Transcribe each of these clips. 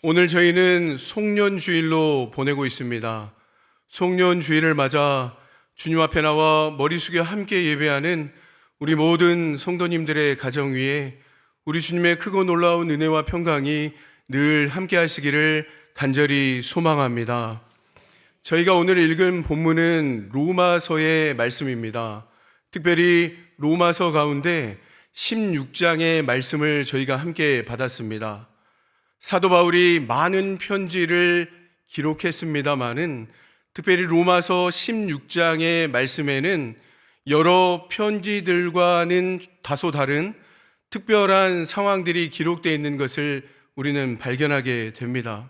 오늘 저희는 송년주일로 보내고 있습니다. 송년주일을 맞아 주님 앞에 나와 머리 숙여 함께 예배하는 우리 모든 성도님들의 가정 위에 우리 주님의 크고 놀라운 은혜와 평강이 늘 함께 하시기를 간절히 소망합니다. 저희가 오늘 읽은 본문은 로마서의 말씀입니다. 특별히 로마서 가운데 16장의 말씀을 저희가 함께 받았습니다. 사도 바울이 많은 편지를 기록했습니다마는 특별히 로마서 16장의 말씀에는 여러 편지들과는 다소 다른 특별한 상황들이 기록되어 있는 것을 우리는 발견하게 됩니다.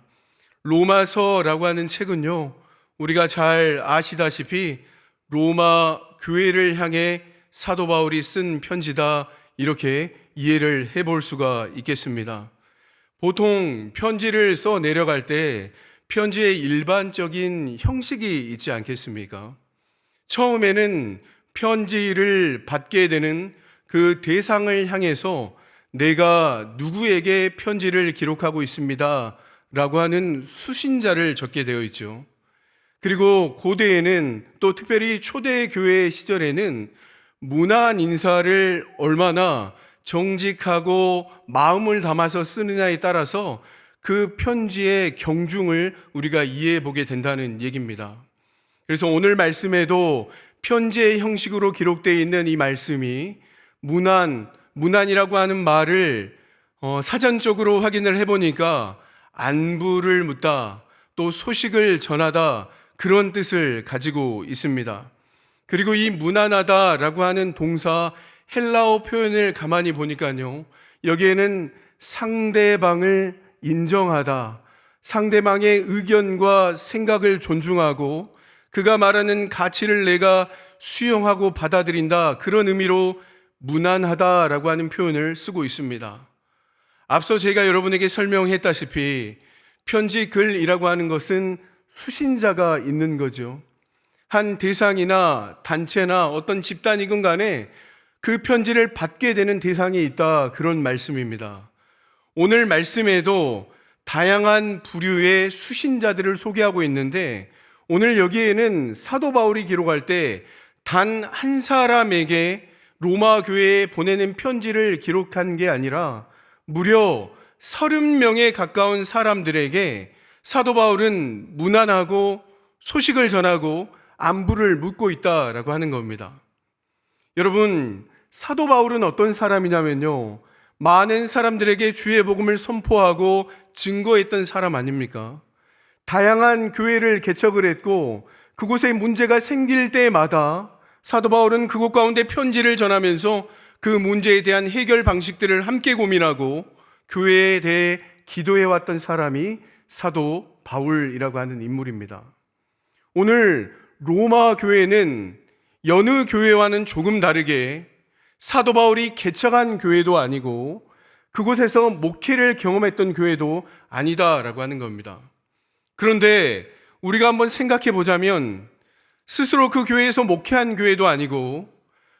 로마서라고 하는 책은요, 우리가 잘 아시다시피 로마 교회를 향해 사도 바울이 쓴 편지다, 이렇게 이해를 해볼 수가 있겠습니다. 보통 편지를 써 내려갈 때 편지의 일반적인 형식이 있지 않겠습니까? 처음에는 편지를 받게 되는 그 대상을 향해서 내가 누구에게 편지를 기록하고 있습니다 라고 하는 수신자를 적게 되어 있죠. 그리고 고대에는 또 특별히 초대교회 시절에는 문안 인사를 얼마나 정직하고 마음을 담아서 쓰느냐에 따라서 그 편지의 경중을 우리가 이해해 보게 된다는 얘기입니다. 그래서 오늘 말씀에도 편지의 형식으로 기록되어 있는 이 말씀이 문안이라고 하는 말을 사전적으로 확인을 해보니까 안부를 묻다, 또 소식을 전하다, 그런 뜻을 가지고 있습니다. 그리고 이 문안하다라고 하는 동사 헬라어 표현을 가만히 보니까요, 여기에는 상대방을 인정하다, 상대방의 의견과 생각을 존중하고 그가 말하는 가치를 내가 수용하고 받아들인다, 그런 의미로 문안하다라고 하는 표현을 쓰고 있습니다. 앞서 제가 여러분에게 설명했다시피 편지 글이라고 하는 것은 수신자가 있는 거죠. 한 대상이나 단체나 어떤 집단이건 간에 그 편지를 받게 되는 대상이 있다, 그런 말씀입니다. 오늘 말씀에도 다양한 부류의 수신자들을 소개하고 있는데 오늘 여기에는 사도 바울이 기록할 때 단 한 사람에게 로마 교회에 보내는 편지를 기록한 게 아니라 무려 30명에 가까운 사람들에게 사도 바울은 문안하고 소식을 전하고 안부를 묻고 있다라고 하는 겁니다. 여러분, 사도 바울은 어떤 사람이냐면요, 많은 사람들에게 주의 복음을 선포하고 증거했던 사람 아닙니까? 다양한 교회를 개척을 했고 그곳에 문제가 생길 때마다 사도 바울은 그곳 가운데 편지를 전하면서 그 문제에 대한 해결 방식들을 함께 고민하고 교회에 대해 기도해왔던 사람이 사도 바울이라고 하는 인물입니다. 오늘 로마 교회는 여느 교회와는 조금 다르게 사도 바울이 개척한 교회도 아니고 그곳에서 목회를 경험했던 교회도 아니다라고 하는 겁니다. 그런데 우리가 한번 생각해 보자면 스스로 그 교회에서 목회한 교회도 아니고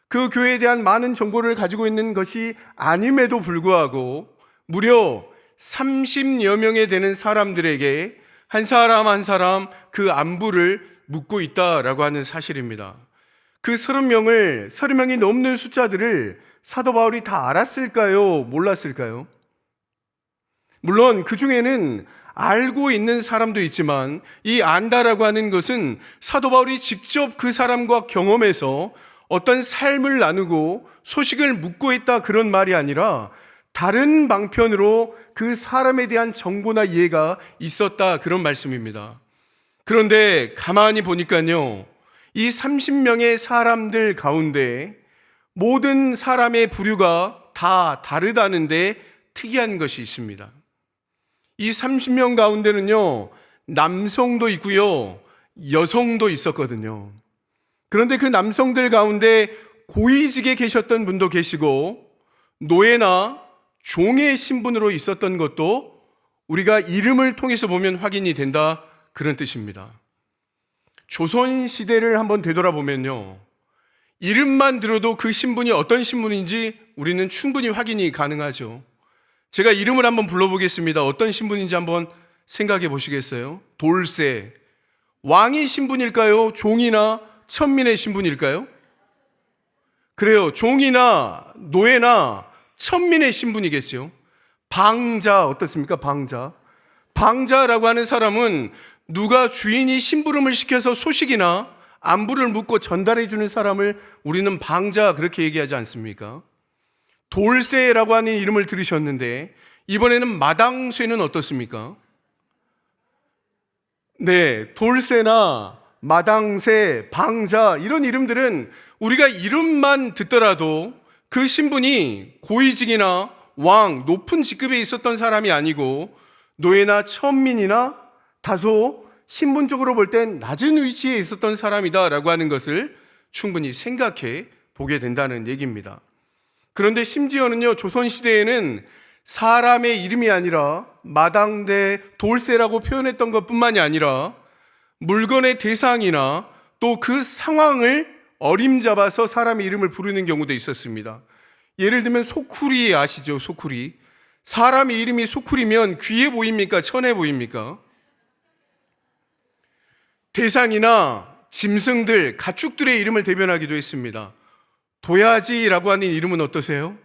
그 교회에 대한 많은 정보를 가지고 있는 것이 아님에도 불구하고 무려 30여 명에 되는 사람들에게 한 사람 한 사람 그 안부를 묻고 있다라고 하는 사실입니다. 그 30명이 넘는 숫자들을 사도 바울이 다 알았을까요? 몰랐을까요? 물론 그 중에는 알고 있는 사람도 있지만 이 안다라고 하는 것은 사도 바울이 직접 그 사람과 경험해서 어떤 삶을 나누고 소식을 묻고 있다, 그런 말이 아니라 다른 방편으로 그 사람에 대한 정보나 이해가 있었다, 그런 말씀입니다. 그런데 가만히 보니까요, 이 30명의 사람들 가운데 모든 사람의 부류가 다 다르다는데 특이한 것이 있습니다. 이 30명 가운데는요, 남성도 있고요, 여성도 있었거든요. 그런데 그 남성들 가운데 고위직에 계셨던 분도 계시고 노예나 종의 신분으로 있었던 것도 우리가 이름을 통해서 보면 확인이 된다, 그런 뜻입니다. 조선시대를 한번 되돌아보면요, 이름만 들어도 그 신분이 어떤 신분인지 우리는 충분히 확인이 가능하죠. 제가 이름을 한번 불러보겠습니다. 어떤 신분인지 한번 생각해 보시겠어요? 돌쇠. 왕의 신분일까요? 종이나 천민의 신분일까요? 그래요. 종이나 노예나 천민의 신분이겠죠. 방자 어떻습니까? 방자. 방자라고 하는 사람은 누가 주인이 심부름을 시켜서 소식이나 안부를 묻고 전달해 주는 사람을 우리는 방자 그렇게 얘기하지 않습니까? 돌쇠라고 하는 이름을 들으셨는데 이번에는 마당쇠는 어떻습니까? 네, 돌쇠나 마당새, 방자 이런 이름들은 우리가 이름만 듣더라도 그 신분이 고위직이나 왕, 높은 직급에 있었던 사람이 아니고 노예나 천민이나 다소 신분적으로 볼 땐 낮은 위치에 있었던 사람이다라고 하는 것을 충분히 생각해 보게 된다는 얘기입니다. 그런데 심지어는요, 조선시대에는 사람의 이름이 아니라 마당대, 돌쇠라고 표현했던 것뿐만이 아니라 물건의 대상이나 또 그 상황을 어림잡아서 사람의 이름을 부르는 경우도 있었습니다. 예를 들면 소쿠리 아시죠? 소쿠리. 사람의 이름이 소쿠리면 귀해 보입니까? 천해 보입니까? 대상이나 짐승들, 가축들의 이름을 대변하기도 했습니다. 도야지라고 하는 이름은 어떠세요?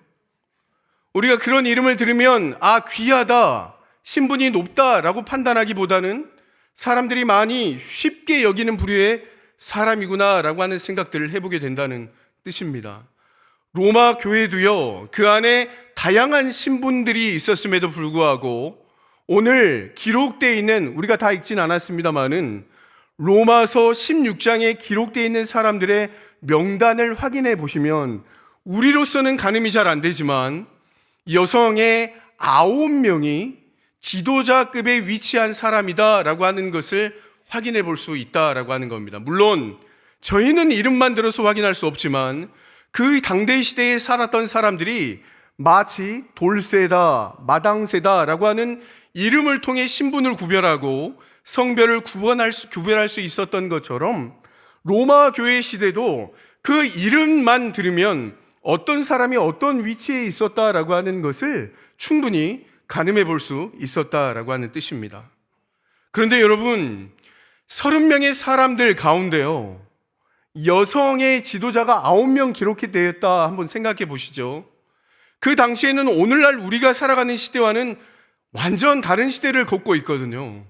우리가 그런 이름을 들으면 귀하다, 신분이 높다라고 판단하기보다는 사람들이 많이 쉽게 여기는 부류의 사람이구나라고 하는 생각들을 해보게 된다는 뜻입니다. 로마 교회도요, 그 안에 다양한 신분들이 있었음에도 불구하고 오늘 기록되어 있는, 우리가 다 읽진 않았습니다만은 로마서 16장에 기록되어 있는 사람들의 명단을 확인해 보시면 우리로서는 가늠이 잘 안 되지만 여성의 9명이 지도자급에 위치한 사람이다라고 하는 것을 확인해 볼 수 있다라고 하는 겁니다. 물론 저희는 이름만 들어서 확인할 수 없지만 그 당대 시대에 살았던 사람들이 마치 돌쇠다, 마당쇠다라고 하는 이름을 통해 신분을 구별하고 성별을 구별할 수 있었던 것처럼 로마 교회 시대도 그 이름만 들으면 어떤 사람이 어떤 위치에 있었다라고 하는 것을 충분히 가늠해 볼 수 있었다라고 하는 뜻입니다. 그런데 여러분, 30명의 사람들 가운데요, 여성의 지도자가 9명 기록이 되었다 한번 생각해 보시죠. 그 당시에는 오늘날 우리가 살아가는 시대와는 완전 다른 시대를 걷고 있거든요.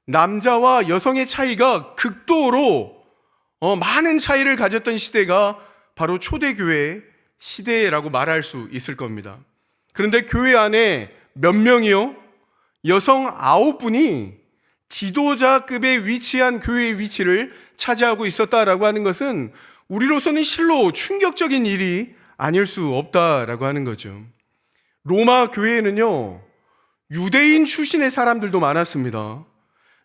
남자와 여성의 차이가 극도로 많은 차이를 가졌던 시대가 바로 초대교회 시대라고 말할 수 있을 겁니다. 그런데 교회 안에 몇 명이요? 여성 9분이 지도자급에 위치한 교회의 위치를 차지하고 있었다라고 하는 것은 우리로서는 실로 충격적인 일이 아닐 수 없다라고 하는 거죠. 로마 교회에는요, 유대인 출신의 사람들도 많았습니다.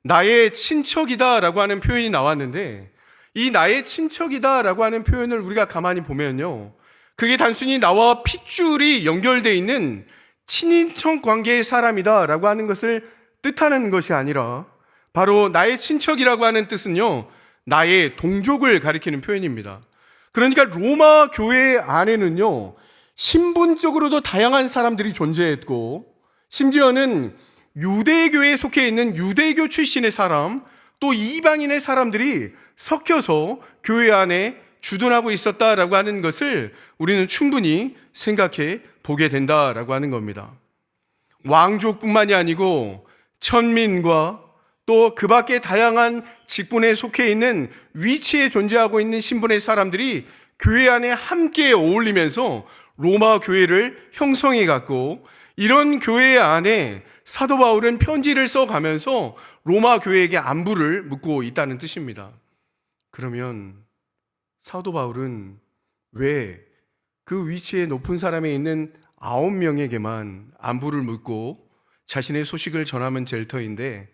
나의 친척이다라고 하는 표현이 나왔는데 이 나의 친척이다라고 하는 표현을 우리가 가만히 보면요, 그게 단순히 나와 핏줄이 연결되어 있는 친인척 관계의 사람이다라고 하는 것을 뜻하는 것이 아니라 바로 나의 친척이라고 하는 뜻은요, 나의 동족을 가리키는 표현입니다. 그러니까 로마 교회 안에는요, 신분적으로도 다양한 사람들이 존재했고 심지어는 유대교에 속해 있는 유대교 출신의 사람, 또 이방인의 사람들이 섞여서 교회 안에 주둔하고 있었다라고 하는 것을 우리는 충분히 생각해 보게 된다라고 하는 겁니다. 왕족뿐만이 아니고 천민과 또 그 밖에 다양한 직분에 속해 있는 위치에 존재하고 있는 신분의 사람들이 교회 안에 함께 어울리면서 로마 교회를 형성해 갔고, 이런 교회 안에 사도 바울은 편지를 써가면서 로마 교회에게 안부를 묻고 있다는 뜻입니다. 그러면 사도 바울은 왜 그 위치에 높은 사람에 있는 9명에게만 안부를 묻고 자신의 소식을 전하면 될 터인데,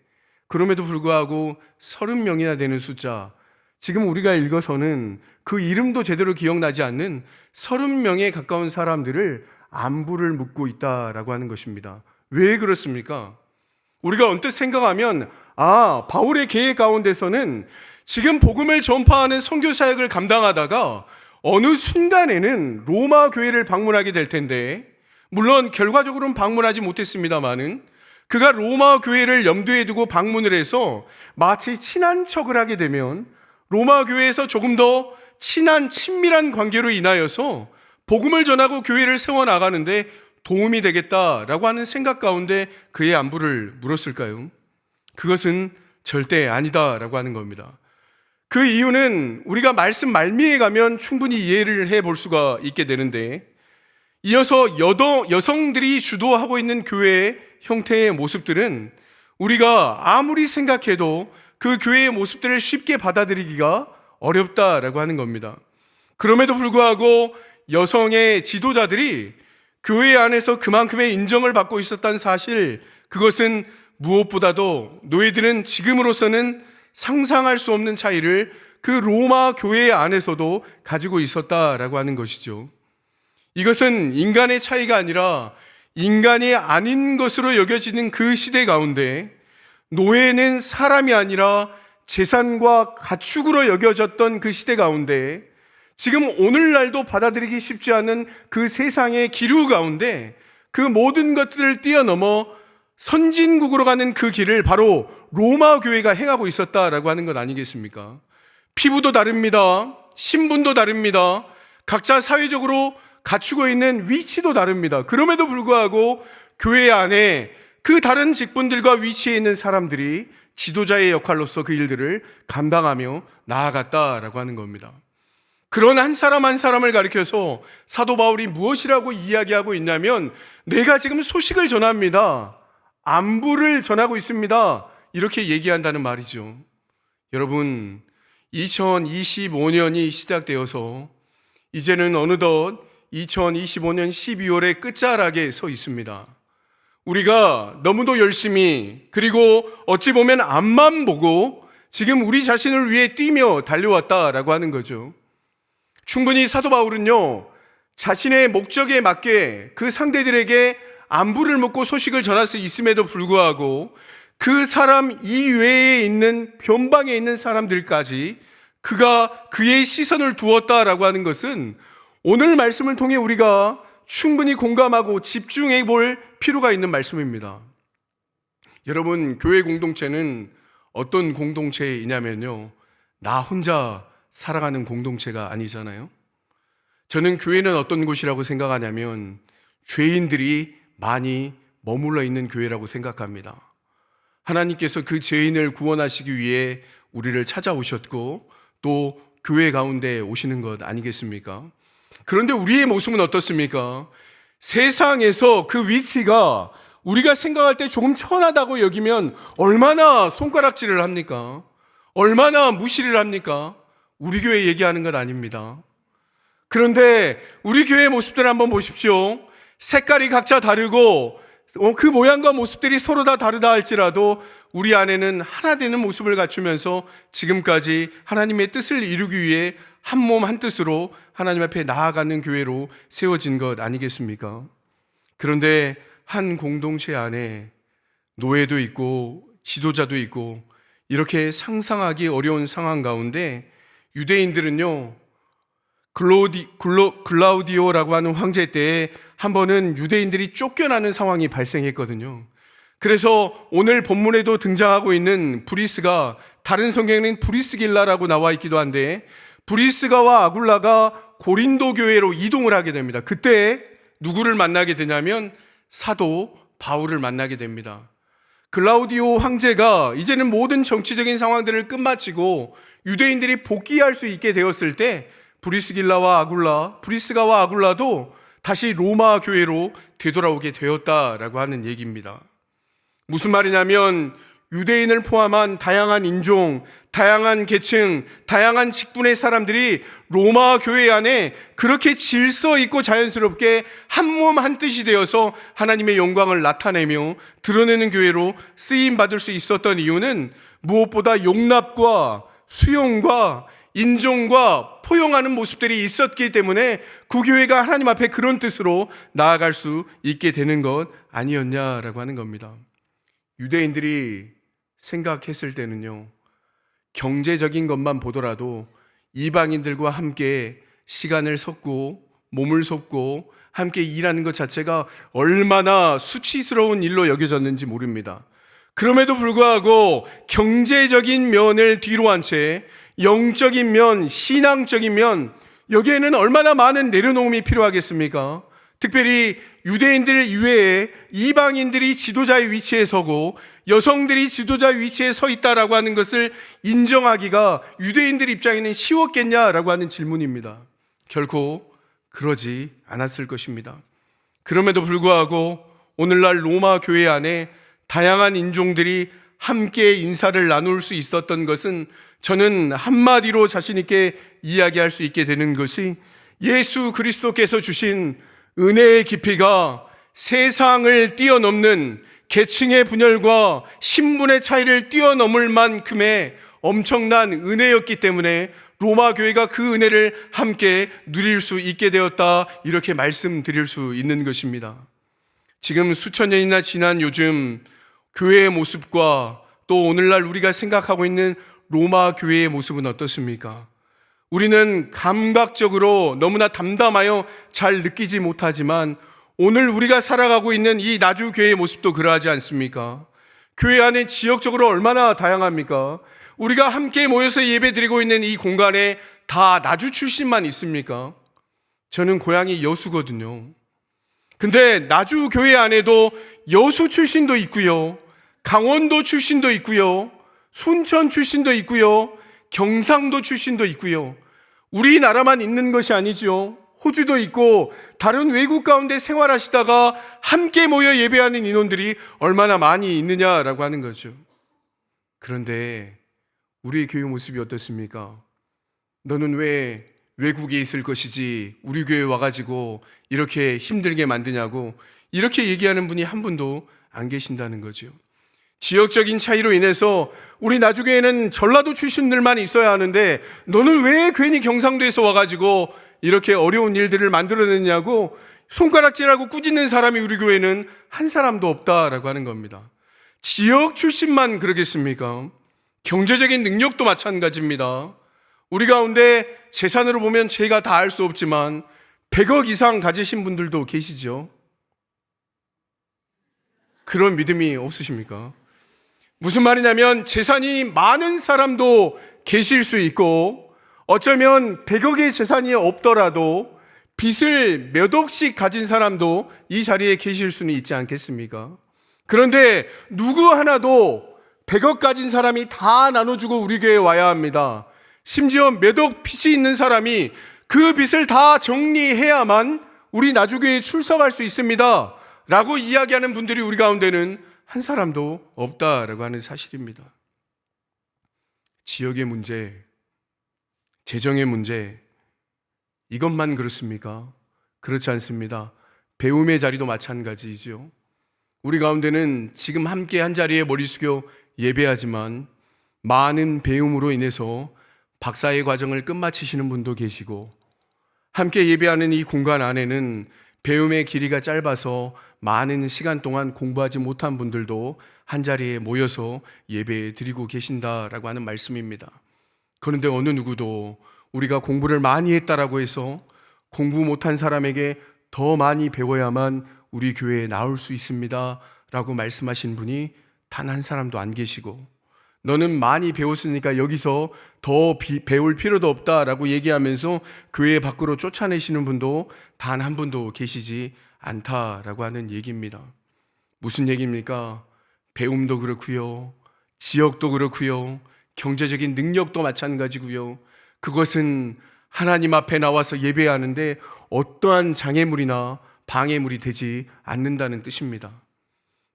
그럼에도 불구하고 30명이나 되는 숫자, 지금 우리가 읽어서는 그 이름도 제대로 기억나지 않는 30명에 가까운 사람들을 안부를 묻고 있다라고 하는 것입니다. 왜 그렇습니까? 우리가 언뜻 생각하면 바울의 계획 가운데서는 지금 복음을 전파하는 선교 사역을 감당하다가 어느 순간에는 로마 교회를 방문하게 될 텐데, 물론 결과적으로는 방문하지 못했습니다마는 그가 로마 교회를 염두에 두고 방문을 해서 마치 친한 척을 하게 되면 로마 교회에서 조금 더 친밀한 관계로 인하여서 복음을 전하고 교회를 세워나가는데 도움이 되겠다라고 하는 생각 가운데 그의 안부를 물었을까요? 그것은 절대 아니다라고 하는 겁니다. 그 이유는 우리가 말씀 말미에 가면 충분히 이해를 해볼 수가 있게 되는데, 이어서 여성들이 주도하고 있는 교회의 형태의 모습들은 우리가 아무리 생각해도 그 교회의 모습들을 쉽게 받아들이기가 어렵다라고 하는 겁니다. 그럼에도 불구하고 여성의 지도자들이 교회 안에서 그만큼의 인정을 받고 있었다는 사실, 그것은 무엇보다도 노예들은 지금으로서는 상상할 수 없는 차이를 그 로마 교회 안에서도 가지고 있었다라고 하는 것이죠. 이것은 인간의 차이가 아니라 인간이 아닌 것으로 여겨지는 그 시대 가운데 노예는 사람이 아니라 재산과 가축으로 여겨졌던 그 시대 가운데 지금 오늘날도 받아들이기 쉽지 않은 그 세상의 기류 가운데 그 모든 것들을 뛰어넘어 선진국으로 가는 그 길을 바로 로마 교회가 행하고 있었다라고 하는 것 아니겠습니까? 피부도 다릅니다. 신분도 다릅니다. 각자 사회적으로 갖추고 있는 위치도 다릅니다. 그럼에도 불구하고 교회 안에 그 다른 직분들과 위치에 있는 사람들이 지도자의 역할로서 그 일들을 감당하며 나아갔다라고 하는 겁니다. 그런 한 사람 한 사람을 가리켜서 사도 바울이 무엇이라고 이야기하고 있냐면, 내가 지금 소식을 전합니다. 안부를 전하고 있습니다. 이렇게 얘기한다는 말이죠. 여러분, 2025년이 시작되어서 이제는 어느덧 2025년 12월의 끝자락에 서 있습니다. 우리가 너무도 열심히, 그리고 어찌 보면 앞만 보고 지금 우리 자신을 위해 뛰며 달려왔다라고 하는 거죠. 충분히 사도 바울은요, 자신의 목적에 맞게 그 상대들에게 안부를 묻고 소식을 전할 수 있음에도 불구하고 그 사람 이외에 있는 변방에 있는 사람들까지 그가 그의 시선을 두었다라고 하는 것은 오늘 말씀을 통해 우리가 충분히 공감하고 집중해 볼 필요가 있는 말씀입니다. 여러분, 교회 공동체는 어떤 공동체이냐면요, 나 혼자 살아가는 공동체가 아니잖아요. 저는 교회는 어떤 곳이라고 생각하냐면 죄인들이 많이 머물러 있는 교회라고 생각합니다. 하나님께서 그 죄인을 구원하시기 위해 우리를 찾아오셨고 또 교회 가운데 오시는 것 아니겠습니까? 그런데 우리의 모습은 어떻습니까? 세상에서 그 위치가 우리가 생각할 때 조금 천하다고 여기면 얼마나 손가락질을 합니까? 얼마나 무시를 합니까? 우리 교회 얘기하는 것 아닙니다. 그런데 우리 교회의 모습들을 한번 보십시오. 색깔이 각자 다르고 그 모양과 모습들이 서로 다 다르다 할지라도 우리 안에는 하나 되는 모습을 갖추면서 지금까지 하나님의 뜻을 이루기 위해 한 몸 한 뜻으로 하나님 앞에 나아가는 교회로 세워진 것 아니겠습니까? 그런데 한 공동체 안에 노예도 있고 지도자도 있고 이렇게 상상하기 어려운 상황 가운데 유대인들은요, 글라우디오라고 하는 황제 때에 한 번은 유대인들이 쫓겨나는 상황이 발생했거든요. 그래서 오늘 본문에도 등장하고 있는 브리스가, 다른 성경에는 브리스길라라고 나와 있기도 한데, 브리스가와 아굴라가 고린도 교회로 이동을 하게 됩니다. 그때 누구를 만나게 되냐면 사도 바울을 만나게 됩니다. 글라우디오 황제가 이제는 모든 정치적인 상황들을 끝마치고 유대인들이 복귀할 수 있게 되었을 때 브리스가와 아굴라도 다시 로마 교회로 되돌아오게 되었다라고 하는 얘기입니다. 무슨 말이냐면 유대인을 포함한 다양한 인종, 다양한 계층, 다양한 직분의 사람들이 로마 교회 안에 그렇게 질서 있고 자연스럽게 한 몸 한 뜻이 되어서 하나님의 영광을 나타내며 드러내는 교회로 쓰임받을 수 있었던 이유는 무엇보다 용납과 수용과 인정과 포용하는 모습들이 있었기 때문에 그 교회가 하나님 앞에 그런 뜻으로 나아갈 수 있게 되는 것 아니었냐라고 하는 겁니다. 유대인들이 생각했을 때는요, 경제적인 것만 보더라도 이방인들과 함께 시간을 섞고 몸을 섞고 함께 일하는 것 자체가 얼마나 수치스러운 일로 여겨졌는지 모릅니다. 그럼에도 불구하고 경제적인 면을 뒤로 한 채 영적인 면, 신앙적인 면, 여기에는 얼마나 많은 내려놓음이 필요하겠습니까? 특별히 유대인들 이외에 이방인들이 지도자의 위치에 서고 여성들이 지도자 위치에 서 있다라고 하는 것을 인정하기가 유대인들 입장에는 쉬웠겠냐라고 하는 질문입니다. 결코 그러지 않았을 것입니다. 그럼에도 불구하고 오늘날 로마 교회 안에 다양한 인종들이 함께 인사를 나눌 수 있었던 것은 저는 한마디로 자신 있게 이야기할 수 있게 되는 것이 예수 그리스도께서 주신 은혜의 깊이가 세상을 뛰어넘는 계층의 분열과 신분의 차이를 뛰어넘을 만큼의 엄청난 은혜였기 때문에 로마 교회가 그 은혜를 함께 누릴 수 있게 되었다, 이렇게 말씀드릴 수 있는 것입니다. 지금 수천 년이나 지난 요즘 교회의 모습과 또 오늘날 우리가 생각하고 있는 로마 교회의 모습은 어떻습니까? 우리는 감각적으로 너무나 담담하여 잘 느끼지 못하지만 오늘 우리가 살아가고 있는 이 나주 교회의 모습도 그러하지 않습니까? 교회 안에 지역적으로 얼마나 다양합니까? 우리가 함께 모여서 예배드리고 있는 이 공간에 다 나주 출신만 있습니까? 저는 고향이 여수거든요. 근데 나주 교회 안에도 여수 출신도 있고요, 강원도 출신도 있고요, 순천 출신도 있고요, 경상도 출신도 있고요. 우리나라만 있는 것이 아니죠. 호주도 있고 다른 외국 가운데 생활하시다가 함께 모여 예배하는 인원들이 얼마나 많이 있느냐라고 하는 거죠. 그런데 우리의 교회 모습이 어떻습니까? 너는 왜 외국에 있을 것이지 우리 교회 와가지고 이렇게 힘들게 만드냐고 이렇게 얘기하는 분이 한 분도 안 계신다는 거죠. 지역적인 차이로 인해서 우리 나주교회는 전라도 출신들만 있어야 하는데 너는 왜 괜히 경상도에서 와가지고 이렇게 어려운 일들을 만들어냈냐고 손가락질하고 꾸짖는 사람이 우리 교회는 한 사람도 없다라고 하는 겁니다. 지역 출신만 그러겠습니까? 경제적인 능력도 마찬가지입니다. 우리 가운데 재산으로 보면 제가 다 알 수 없지만 100억 이상 가지신 분들도 계시죠. 그런 믿음이 없으십니까? 무슨 말이냐면 재산이 많은 사람도 계실 수 있고 어쩌면 100억의 재산이 없더라도 빚을 몇 억씩 가진 사람도 이 자리에 계실 수는 있지 않겠습니까? 그런데 누구 하나도 100억 가진 사람이 다 나눠주고 우리 교회에 와야 합니다. 심지어 몇 억 빚이 있는 사람이 그 빚을 다 정리해야만 우리 나주교회에 출석할 수 있습니다 라고 이야기하는 분들이 우리 가운데는 한 사람도 없다라고 하는 사실입니다. 지역의 문제, 재정의 문제, 이것만 그렇습니까? 그렇지 않습니다. 배움의 자리도 마찬가지이죠. 우리 가운데는 지금 함께 한 자리에 머리 숙여 예배하지만 많은 배움으로 인해서 박사의 과정을 끝마치시는 분도 계시고 함께 예배하는 이 공간 안에는 배움의 길이가 짧아서 많은 시간 동안 공부하지 못한 분들도 한자리에 모여서 예배 드리고 계신다라고 하는 말씀입니다. 그런데 어느 누구도 우리가 공부를 많이 했다라고 해서 공부 못한 사람에게 더 많이 배워야만 우리 교회에 나올 수 있습니다 라고 말씀하신 분이 단 한 사람도 안 계시고 너는 많이 배웠으니까 여기서 더 배울 필요도 없다라고 얘기하면서 교회 밖으로 쫓아내시는 분도 단 한 분도 계시지 않다라고 하는 얘기입니다. 무슨 얘기입니까? 배움도 그렇고요, 지역도 그렇고요, 경제적인 능력도 마찬가지고요. 그것은 하나님 앞에 나와서 예배하는데 어떠한 장애물이나 방해물이 되지 않는다는 뜻입니다.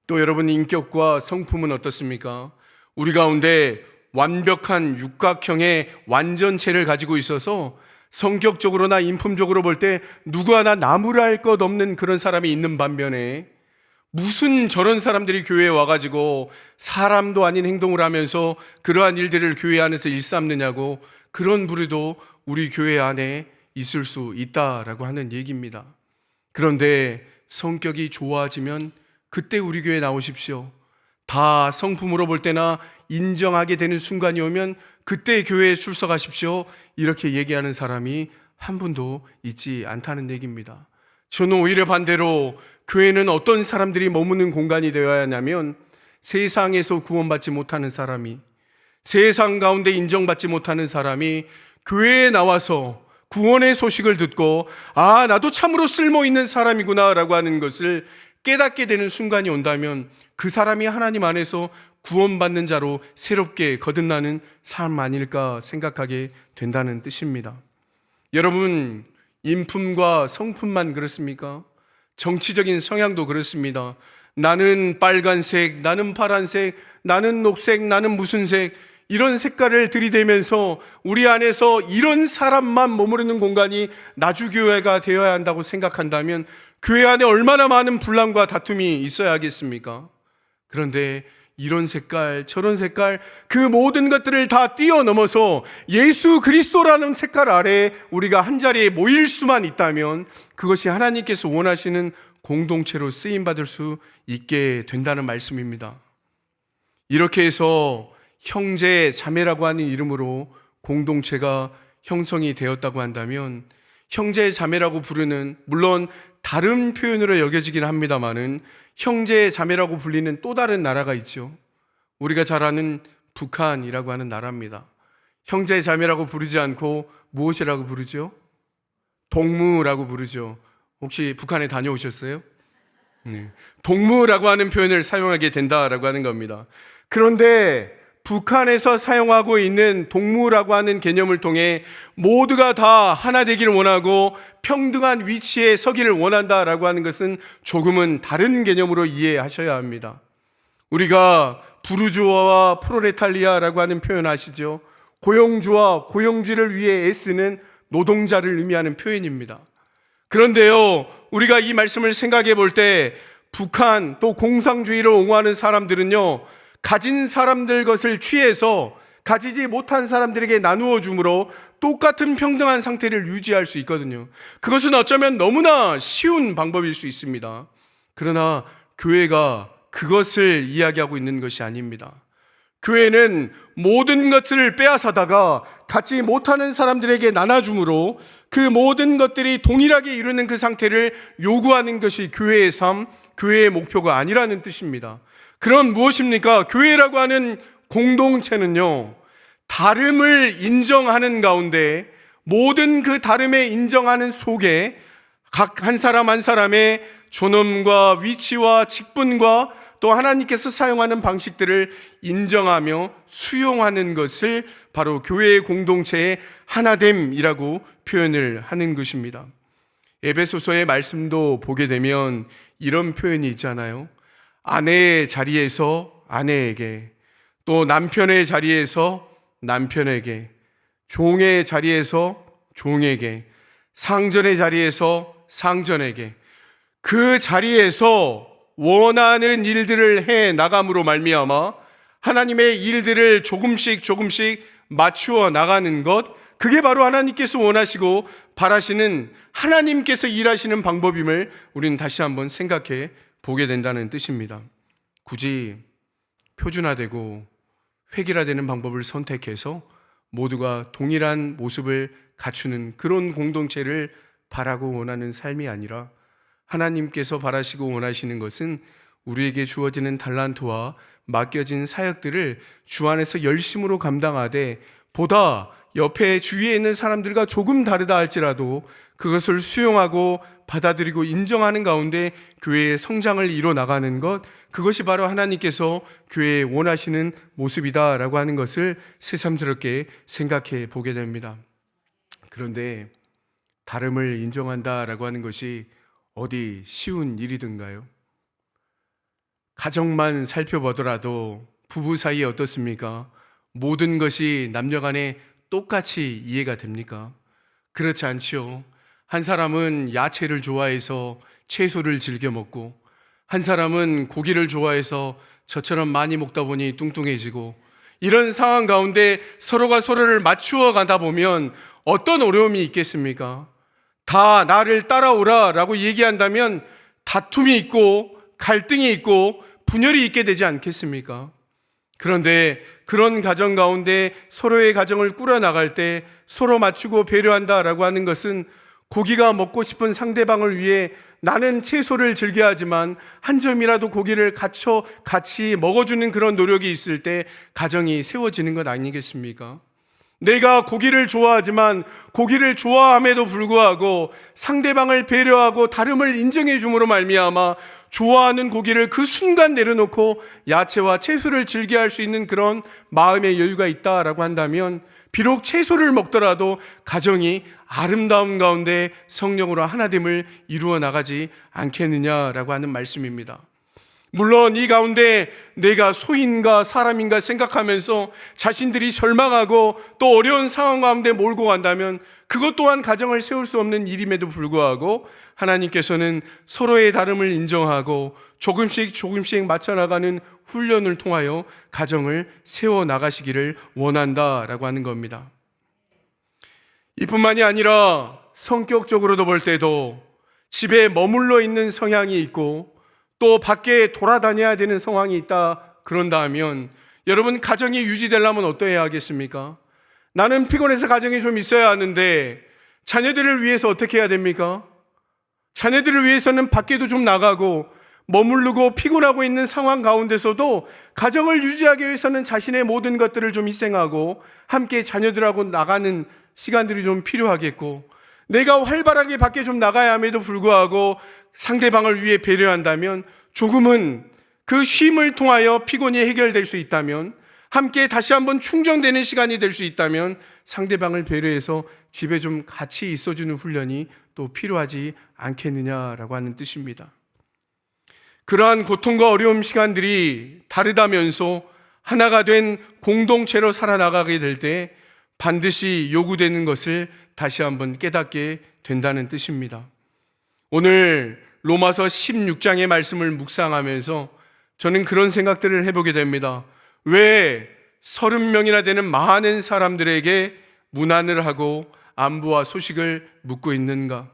또 여러분, 인격과 성품은 어떻습니까? 우리 가운데 완벽한 육각형의 완전체를 가지고 있어서 성격적으로나 인품적으로 볼 때 누구 하나 나무랄 것 없는 그런 사람이 있는 반면에 무슨 저런 사람들이 교회에 와가지고 사람도 아닌 행동을 하면서 그러한 일들을 교회 안에서 일삼느냐고, 그런 부류도 우리 교회 안에 있을 수 있다라고 하는 얘기입니다. 그런데 성격이 좋아지면 그때 우리 교회에 나오십시오. 다 성품으로 볼 때나 인정하게 되는 순간이 오면 그때 교회에 출석하십시오, 이렇게 얘기하는 사람이 한 분도 있지 않다는 얘기입니다. 저는 오히려 반대로 교회는 어떤 사람들이 머무는 공간이 되어야 하냐면, 세상에서 구원받지 못하는 사람이, 세상 가운데 인정받지 못하는 사람이 교회에 나와서 구원의 소식을 듣고 나도 참으로 쓸모있는 사람이구나 라고 하는 것을 깨닫게 되는 순간이 온다면, 그 사람이 하나님 안에서 구원받는 자로 새롭게 거듭나는 삶 아닐까 생각하게 된다는 뜻입니다. 여러분, 인품과 성품만 그렇습니까? 정치적인 성향도 그렇습니다. 나는 빨간색, 나는 파란색, 나는 녹색, 나는 무슨 색, 이런 색깔을 들이대면서 우리 안에서 이런 사람만 머무르는 공간이 나주교회가 되어야 한다고 생각한다면 교회 안에 얼마나 많은 분란과 다툼이 있어야 하겠습니까? 그런데 이런 색깔, 저런 색깔, 그 모든 것들을 다 뛰어넘어서 예수 그리스도라는 색깔 아래 우리가 한자리에 모일 수만 있다면 그것이 하나님께서 원하시는 공동체로 쓰임받을 수 있게 된다는 말씀입니다. 이렇게 해서 형제, 자매라고 하는 이름으로 공동체가 형성이 되었다고 한다면, 형제, 자매라고 부르는, 물론 다른 표현으로 여겨지긴 합니다마는 형제, 자매라고 불리는 또 다른 나라가 있죠. 우리가 잘 아는 북한이라고 하는 나라입니다. 형제, 자매라고 부르지 않고 무엇이라고 부르죠? 동무라고 부르죠. 혹시 북한에 다녀오셨어요? 네. 동무라고 하는 표현을 사용하게 된다라고 하는 겁니다. 그런데 북한에서 사용하고 있는 동무라고 하는 개념을 통해 모두가 다 하나 되기를 원하고 평등한 위치에 서기를 원한다라고 하는 것은 조금은 다른 개념으로 이해하셔야 합니다. 우리가 부르주아와 프로레탈리아라고 하는 표현 아시죠? 고용주와 고용주를 위해 애쓰는 노동자를 의미하는 표현입니다. 그런데요, 우리가 이 말씀을 생각해 볼 때 북한 또 공산주의를 옹호하는 사람들은요, 가진 사람들 것을 취해서 가지지 못한 사람들에게 나누어 줌으로 똑같은 평등한 상태를 유지할 수 있거든요. 그것은 어쩌면 너무나 쉬운 방법일 수 있습니다. 그러나 교회가 그것을 이야기하고 있는 것이 아닙니다. 교회는 모든 것을 빼앗아다가 갖지 못하는 사람들에게 나눠줌으로 그 모든 것들이 동일하게 이루는 그 상태를 요구하는 것이 교회의 삶, 교회의 목표가 아니라는 뜻입니다. 그럼 무엇입니까? 교회라고 하는 공동체는요, 다름을 인정하는 가운데 모든 그 다름에 인정하는 속에 각 한 사람 한 사람의 존엄과 위치와 직분과 또 하나님께서 사용하는 방식들을 인정하며 수용하는 것을 바로 교회의 공동체의 하나됨이라고 표현을 하는 것입니다. 에베소서의 말씀도 보게 되면 이런 표현이 있잖아요. 아내의 자리에서 아내에게, 또 남편의 자리에서 남편에게, 종의 자리에서 종에게, 상전의 자리에서 상전에게, 그 자리에서 원하는 일들을 해 나감으로 말미암아 하나님의 일들을 조금씩 맞추어 나가는 것, 그게 바로 하나님께서 원하시고 바라시는, 하나님께서 일하시는 방법임을 우리는 다시 한번 생각해 보게 된다는 뜻입니다. 굳이 표준화되고 획일화되는 방법을 선택해서 모두가 동일한 모습을 갖추는 그런 공동체를 바라고 원하는 삶이 아니라, 하나님께서 바라시고 원하시는 것은 우리에게 주어지는 달란트와 맡겨진 사역들을 주 안에서 열심으로 감당하되, 보다 옆에 주위에 있는 사람들과 조금 다르다 할지라도 그것을 수용하고 받아들이고 인정하는 가운데 교회의 성장을 이뤄 나가는 것, 그것이 바로 하나님께서 교회에 원하시는 모습이다라고 하는 것을 새삼스럽게 생각해 보게 됩니다. 그런데 다름을 인정한다라고 하는 것이 어디 쉬운 일이든가요? 가정만 살펴보더라도 부부 사이에 어떻습니까? 모든 것이 남녀 간에 똑같이 이해가 됩니까? 그렇지 않죠. 한 사람은 야채를 좋아해서 채소를 즐겨 먹고, 한 사람은 고기를 좋아해서 저처럼 많이 먹다 보니 뚱뚱해지고, 이런 상황 가운데 서로가 서로를 맞추어 가다 보면 어떤 어려움이 있겠습니까? 다 나를 따라오라 라고 얘기한다면 다툼이 있고 갈등이 있고 분열이 있게 되지 않겠습니까? 그런데 그런 가정 가운데 서로의 가정을 꾸려나갈 때 서로 맞추고 배려한다라고 하는 것은 고기가 먹고 싶은 상대방을 위해 나는 채소를 즐겨하지만 한 점이라도 고기를 같이 먹어주는 그런 노력이 있을 때 가정이 세워지는 것 아니겠습니까? 내가 고기를 좋아하지만 고기를 좋아함에도 불구하고 상대방을 배려하고 다름을 인정해 줌으로 말미암아 좋아하는 고기를 그 순간 내려놓고 야채와 채소를 즐겨할 수 있는 그런 마음의 여유가 있다라고 한다면 비록 채소를 먹더라도 가정이 아름다운 가운데 성령으로 하나됨을 이루어 나가지 않겠느냐라고 하는 말씀입니다. 물론 이 가운데 내가 소인가 사람인가 생각하면서 자신들이 절망하고 또 어려운 상황 가운데 몰고 간다면 그것 또한 가정을 세울 수 없는 일임에도 불구하고 하나님께서는 서로의 다름을 인정하고 조금씩 맞춰나가는 훈련을 통하여 가정을 세워나가시기를 원한다라고 하는 겁니다. 이뿐만이 아니라 성격적으로도 볼 때도 집에 머물러 있는 성향이 있고 또 밖에 돌아다녀야 되는 상황이 있다 그런다 하면 여러분 가정이 유지되려면 어떠해야 하겠습니까? 나는 피곤해서 가정이 좀 있어야 하는데 자녀들을 위해서 어떻게 해야 됩니까? 자녀들을 위해서는 밖에도 좀 나가고 머무르고 피곤하고 있는 상황 가운데서도 가정을 유지하기 위해서는 자신의 모든 것들을 좀 희생하고 함께 자녀들하고 나가는 시간들이 좀 필요하겠고 내가 활발하게 밖에 좀 나가야 함에도 불구하고 상대방을 위해 배려한다면 조금은 그 쉼을 통하여 피곤이 해결될 수 있다면 함께 다시 한번 충전되는 시간이 될 수 있다면 상대방을 배려해서 집에 좀 같이 있어주는 훈련이 또 필요하지 않겠느냐라고 하는 뜻입니다. 그러한 고통과 어려움 시간들이 다르다면서 하나가 된 공동체로 살아나가게 될 때 반드시 요구되는 것을 다시 한번 깨닫게 된다는 뜻입니다. 오늘 로마서 16장의 말씀을 묵상하면서 저는 그런 생각들을 해보게 됩니다. 왜 30명이나 되는 많은 사람들에게 문안을 하고 안부와 소식을 묻고 있는가?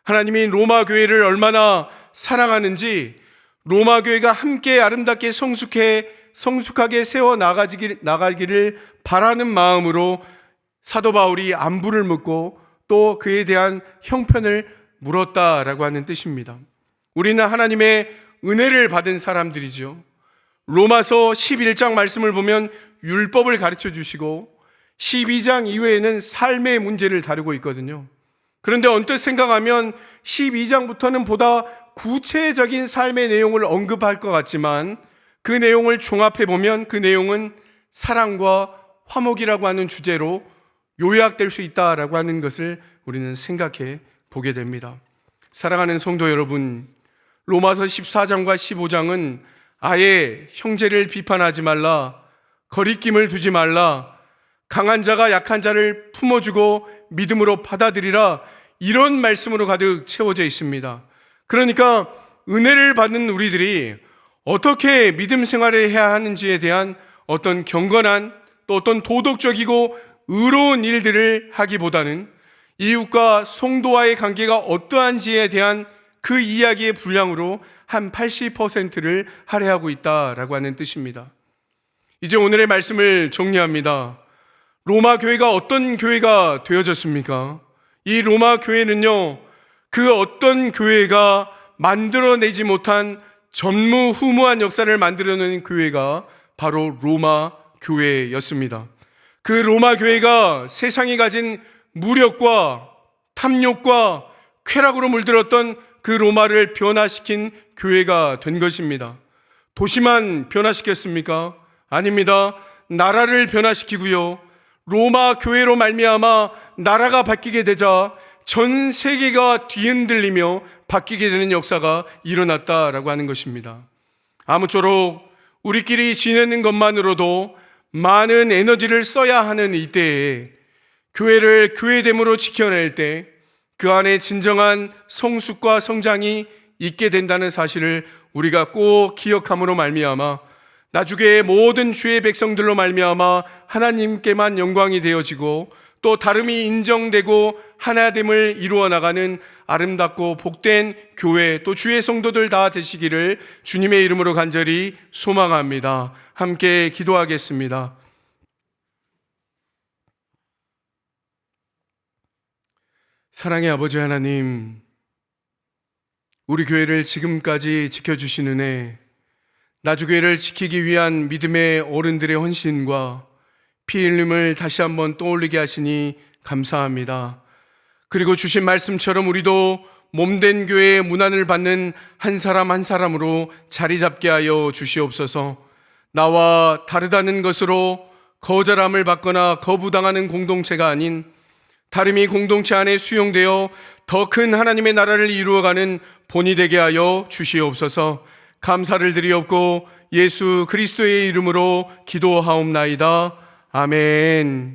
하나님이 로마 교회를 얼마나 사랑하는지 로마 교회가 함께 아름답게 성숙하게 세워 나가기를 바라는 마음으로 사도 바울이 안부를 묻고 또 그에 대한 형편을 물었다라고 하는 뜻입니다. 우리는 하나님의 은혜를 받은 사람들이죠. 로마서 11장 말씀을 보면 율법을 가르쳐 주시고 12장 이후에는 삶의 문제를 다루고 있거든요. 그런데 언뜻 생각하면 12장부터는 보다 구체적인 삶의 내용을 언급할 것 같지만 그 내용을 종합해 보면 그 내용은 사랑과 화목이라고 하는 주제로 요약될 수 있다라고 하는 것을 우리는 생각해 보게 됩니다. 사랑하는 성도 여러분, 로마서 14장과 15장은 아예 형제를 비판하지 말라, 거리낌을 두지 말라, 강한 자가 약한 자를 품어주고 믿음으로 받아들이라, 이런 말씀으로 가득 채워져 있습니다. 그러니까 은혜를 받는 우리들이 어떻게 믿음 생활을 해야 하는지에 대한 어떤 경건한 또 어떤 도덕적이고 의로운 일들을 하기보다는 이웃과 성도와의 관계가 어떠한지에 대한 그 이야기의 분량으로 한 80%를 할애하고 있다라고 하는 뜻입니다. 이제 오늘의 말씀을 정리합니다. 로마 교회가 어떤 교회가 되어졌습니까? 이 로마 교회는요, 그 어떤 교회가 만들어내지 못한 전무후무한 역사를 만들어낸 교회가 바로 로마 교회였습니다. 그 로마 교회가 세상이 가진 무력과 탐욕과 쾌락으로 물들었던 그 로마를 변화시킨 교회가 된 것입니다. 도시만 변화시켰습니까? 아닙니다. 나라를 변화시키고요, 로마 교회로 말미암아 나라가 바뀌게 되자 전 세계가 뒤흔들리며 바뀌게 되는 역사가 일어났다라고 하는 것입니다. 아무쪼록 우리끼리 지내는 것만으로도 많은 에너지를 써야 하는 이때에 교회를 교회됨으로 지켜낼 때 그 안에 진정한 성숙과 성장이 있게 된다는 사실을 우리가 꼭 기억함으로 말미암아 나중에 모든 주의 백성들로 말미암아 하나님께만 영광이 되어지고 또 다름이 인정되고 하나됨을 이루어 나가는 아름답고 복된 교회 또 주의 성도들 다 되시기를 주님의 이름으로 간절히 소망합니다. 함께 기도하겠습니다. 사랑의 아버지 하나님, 우리 교회를 지금까지 지켜주신 은혜, 나주교회를 지키기 위한 믿음의 어른들의 헌신과 피 흘림을 다시 한번 떠올리게 하시니 감사합니다. 그리고 주신 말씀처럼 우리도 몸된 교회의 문안을 받는 한 사람 한 사람으로 자리 잡게 하여 주시옵소서. 나와 다르다는 것으로 거절함을 받거나 거부당하는 공동체가 아닌 다름이 공동체 안에 수용되어 더 큰 하나님의 나라를 이루어가는 본이 되게 하여 주시옵소서. 감사를 드리옵고 예수 그리스도의 이름으로 기도하옵나이다. 아멘.